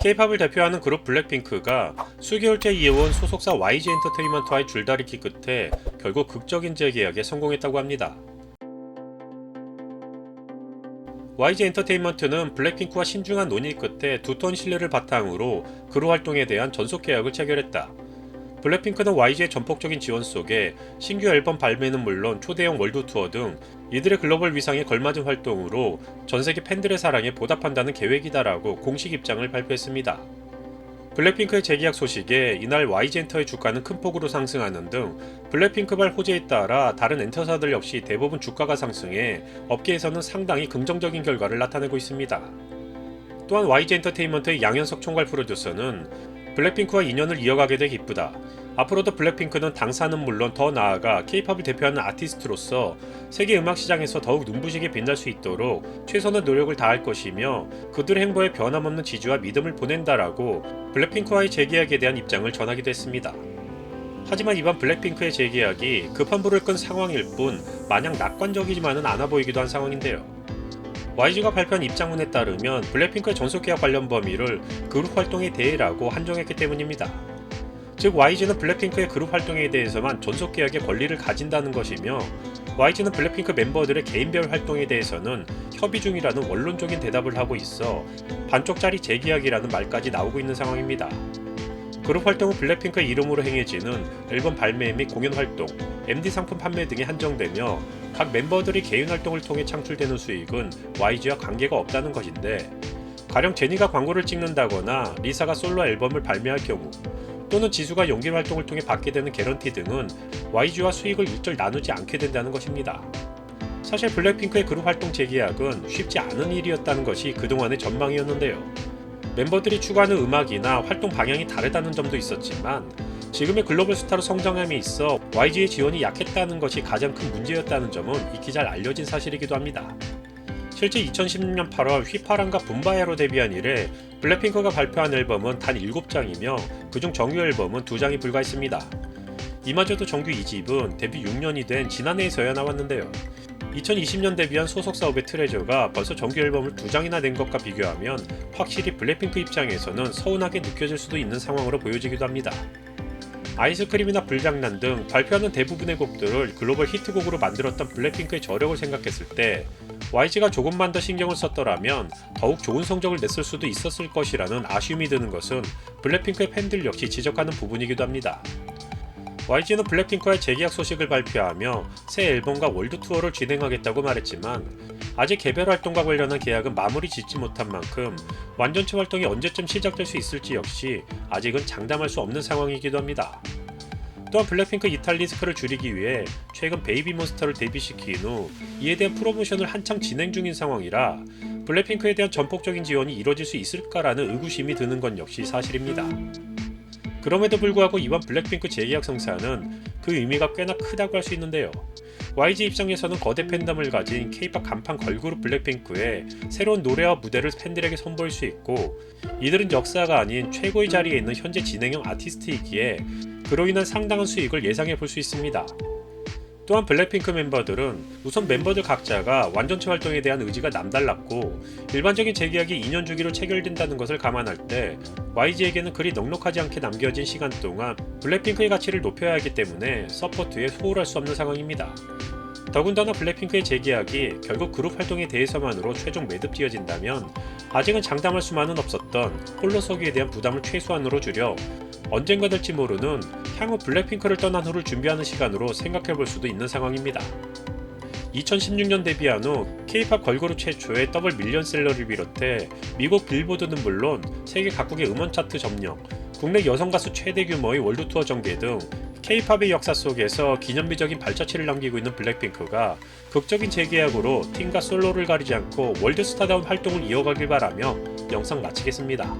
K-팝을 대표하는 그룹 블랙핑크가 수개월째 이어온 소속사 YG 엔터테인먼트와의 줄다리기 끝에 결국 극적인 재계약에 성공했다고 합니다. YG 엔터테인먼트는 블랙핑크와 신중한 논의 끝에 두터운 신뢰를 바탕으로 그룹 활동에 대한 전속 계약을 체결했다. 블랙핑크는 YG의 전폭적인 지원 속에 신규 앨범 발매는 물론 초대형 월드 투어 등 이들의 글로벌 위상에 걸맞은 활동으로 전세계 팬들의 사랑에 보답한다는 계획이다라고 공식 입장을 발표했습니다. 블랙핑크의 재계약 소식에 이날 YG 엔터의 주가는 큰 폭으로 상승하는 등 블랙핑크발 호재에 따라 다른 엔터사들 역시 대부분 주가가 상승해 업계에서는 상당히 긍정적인 결과를 나타내고 있습니다. 또한 YG 엔터테인먼트의 양현석 총괄 프로듀서는 블랙핑크와 인연을 이어가게 돼 기쁘다. 앞으로도 블랙핑크는 당사는 물론 더 나아가 K-팝을 대표하는 아티스트로서 세계 음악 시장에서 더욱 눈부시게 빛날 수 있도록 최선의 노력을 다할 것이며 그들의 행보에 변함없는 지지와 믿음을 보낸다라고 블랙핑크와의 재계약에 대한 입장을 전하기도 했습니다. 하지만 이번 블랙핑크의 재계약이 급한 불을 끈 상황일 뿐 마냥 낙관적이지만은 않아 보이기도 한 상황인데요. YG가 발표한 입장문에 따르면 블랙핑크의 전속계약 관련 범위를 그룹 활동에 대해라고 한정했기 때문입니다. 즉 YG는 블랙핑크의 그룹 활동에 대해서만 전속계약의 권리를 가진다는 것이며 YG는 블랙핑크 멤버들의 개인별 활동에 대해서는 협의 중이라는 원론적인 대답을 하고 있어 반쪽짜리 재계약이라는 말까지 나오고 있는 상황입니다. 그룹 활동은 블랙핑크의 이름으로 행해지는 앨범 발매 및 공연 활동, MD 상품 판매 등에 한정되며 각 멤버들이 개인 활동을 통해 창출되는 수익은 YG와 관계가 없다는 것인데 가령 제니가 광고를 찍는다거나 리사가 솔로 앨범을 발매할 경우 또는 지수가 연기 활동을 통해 받게 되는 개런티 등은 YG와 수익을 일절 나누지 않게 된다는 것입니다. 사실 블랙핑크의 그룹 활동 재계약은 쉽지 않은 일이었다는 것이 그동안의 전망이었는데요. 멤버들이 추구하는 음악이나 활동 방향이 다르다는 점도 있었지만 지금의 글로벌 스타로 성장함에 있어 YG의 지원이 약했다는 것이 가장 큰 문제였다는 점은 익히 잘 알려진 사실이기도 합니다. 실제 2016년 8월 휘파람과 붐바야로 데뷔한 이래 블랙핑크가 발표한 앨범은 단 7장이며 그중 정규 앨범은 2장이 불과했습니다. 이마저도 정규 2집은 데뷔 6년이 된 지난해에서야 나왔는데요. 2020년 데뷔한 소속사 업의 트레저가 벌써 정규 앨범을 2장이나 낸 것과 비교하면 확실히 블랙핑크 입장에서는 서운하게 느껴질 수도 있는 상황으로 보여지기도 합니다. 아이스크림이나 불장난 등 발표하는 대부분의 곡들을 글로벌 히트곡으로 만들었던 블랙핑크의 저력을 생각했을 때 YG가 조금만 더 신경을 썼더라면 더욱 좋은 성적을 냈을 수도 있었을 것이라는 아쉬움이 드는 것은 블랙핑크의 팬들 역시 지적하는 부분이기도 합니다. YG는 블랙핑크와의 재계약 소식을 발표하며 새 앨범과 월드 투어를 진행하겠다고 말했지만 아직 개별 활동과 관련한 계약은 마무리 짓지 못한 만큼 완전체 활동이 언제쯤 시작될 수 있을지 역시 아직은 장담할 수 없는 상황이기도 합니다. 또한 블랙핑크 이탈 리스크를 줄이기 위해 최근 베이비몬스터를 데뷔시킨 후 이에 대한 프로모션을 한창 진행 중인 상황이라 블랙핑크에 대한 전폭적인 지원이 이뤄질 수 있을까라는 의구심이 드는 건 역시 사실입니다. 그럼에도 불구하고 이번 블랙핑크 재계약 성사는 그 의미가 꽤나 크다고 할 수 있는데요. YG 입장에서는 거대 팬덤을 가진 K-팝 간판 걸그룹 블랙핑크의 새로운 노래와 무대를 팬들에게 선보일 수 있고 이들은 역사가 아닌 최고의 자리에 있는 현재 진행형 아티스트이기에 그로 인한 상당한 수익을 예상해 볼 수 있습니다. 또한 블랙핑크 멤버들은 우선 멤버들 각자가 완전체 활동에 대한 의지가 남달랐고 일반적인 재계약이 2년 주기로 체결된다는 것을 감안할 때 YG에게는 그리 넉넉하지 않게 남겨진 시간 동안 블랙핑크의 가치를 높여야 하기 때문에 서포트에 소홀할 수 없는 상황입니다. 더군다나 블랙핑크의 재계약이 결국 그룹 활동에 대해서만으로 최종 매듭지어진다면 아직은 장담할 수만은 없었던 홀로 서기에 대한 부담을 최소한으로 줄여 언젠가 될지 모르는 향후 블랙핑크를 떠난 후를 준비하는 시간으로 생각해볼 수도 있는 상황입니다. 2016년 데뷔한 후 K-팝 걸그룹 최초의 더블 밀리언셀러를 비롯해 미국 빌보드는 물론 세계 각국의 음원 차트 점령, 국내 여성 가수 최대 규모의 월드 투어 전개 등 K-팝의 역사 속에서 기념비적인 발자취를 남기고 있는 블랙핑크가 극적인 재계약으로 팀과 솔로를 가리지 않고 월드스타다운 활동을 이어가길 바라며 영상 마치겠습니다.